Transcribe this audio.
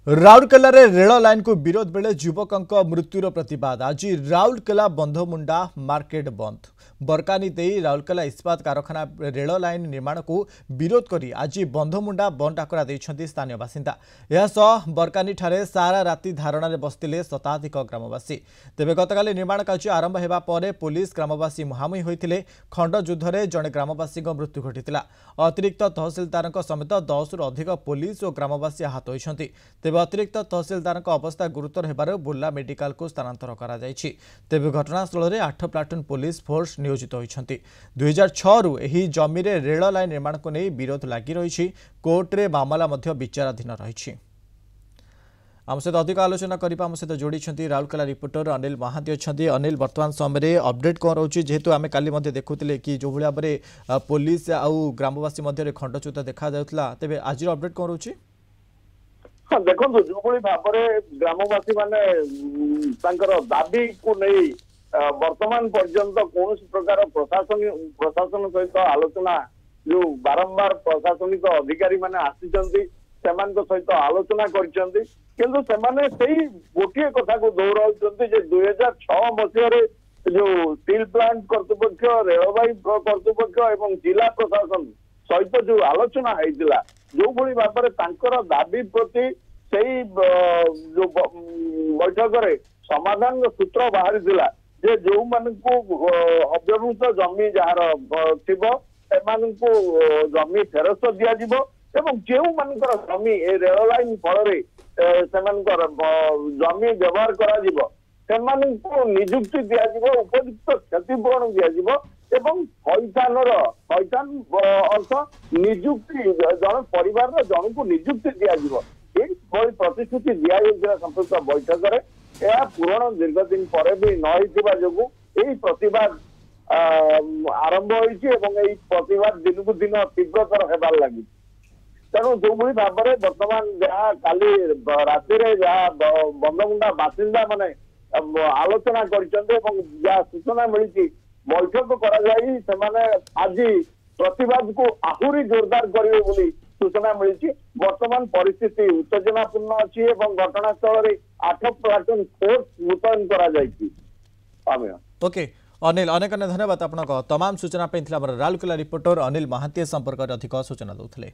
Rourkela rail line को विरोध बेले युवकों मृत्युर प्रतिवाद। आज राउरकेला बंधमुंडा मार्केट बंद। बरकानी दे राउरकेला इस्पात कारखाना रेल लाइन निर्माण को विरोध करी आज बंधमुंडा बंद डाकरा देइछन्ति स्थानीय बासिंदा। यह सह बरकानी ठारे सारा राति धारणा रे बसतिले शताधिक ग्रामवासी। तेबे गतकाली निर्माण कार्य आरंभ हेबा परे पुलिस ग्रामवासी मुहांमुही होइतिले। खंड युद्धरे जणे ग्रामवासी मृत्यु घटितिला। अतिरिक्त तहसीलदार समेत 10 रु अधिक पुलिस और ग्रामवासी आहत होइछन्ति। तेबे अतिरिक्त तहसीलदार अवस्था गुरुतर होबार बुर्ला मेडिकल को स्थानांतर करा जायछि। तेबे घटनास्थल में 8 प्लाटून पुलिस फोर्स नियोजित होइछन्ति। 2006 रु एही जमी रे रेल लाइन निर्माण को नहीं विरोध लगी रही। कोर्ट रे मामला मध्य विचाराधीन रही। आम सहित अधिक आलोचना करने आम सहित जोड़ी राउरकेला रिपोर्टर अनिल महांती अच्छा। अनिल, वर्तमान समय अपडेट कौन रोचे जेहेतु आम काली देखुले कि जो भाव में पुलिस आउ ग्रामवासी मध्य खंडच्युत देखा जाउतला, तेबे आज अपडेट कौन रोचे? हाँ देखो जो भाव में ग्रामवासी माने दाबी को नहीं वर्तमान पर्यंत कौन प्रकार प्रशासन सहित आलोचना जो बारंबार प्रशासनिक अधिकारी माने आसी सहित आलोचना कर गोटे कथा को दोहराऊँ 2006 मसीह जो स्टील प्लांट कर्तृपक्ष रेलवाई कर्तृपक्ष और जिला प्रशासन सहित जो आलोचना होता जो भाव में दाबी प्रति से जो बैठक में समाधान सूत्र बाहरी जे जो मानू अव्यवहृत जमी जार थी जमी फेरस्त दिज्व एवं जो मानकर जमी रेल लाइन फल जमी व्यवहार करा निजुक्ति दिज्व उपयुक्त क्षतिपूरण दिज्व एवं फैतान अर्थ निजुक्ति जन परिवार जन को निजुक्ति दिज्व प्रतिश्रुति दिया संपुक्त बैठक में यह पूरण दीर्घ दिन पर भी न जो प्रतिवाद आरंभ होती प्रतिवाद दिन को दिन तीव्रतर होबार लगी। तेणु जो भाव में बर्तमान जहाँ काली राति जहाँ बंधमुंडा बासिंदा माने आलोचना कर सूचना मिली बैठक कर आज प्रतिवाद को आहुरी जोरदार करेंगे बोली सूचना मिली। वर्तमान परिस्थिति उत्तेजनापूर्ण अच्छी घटनास्थल में 8 प्लाटून फोर्स मुतयन कर। ओके अनिल, अनेक धन्यवाद। आपन तमाम सूचना पे राउरकेला रिपोर्टर अनिल महांती संपर्क अधिक सूचना दूसरे।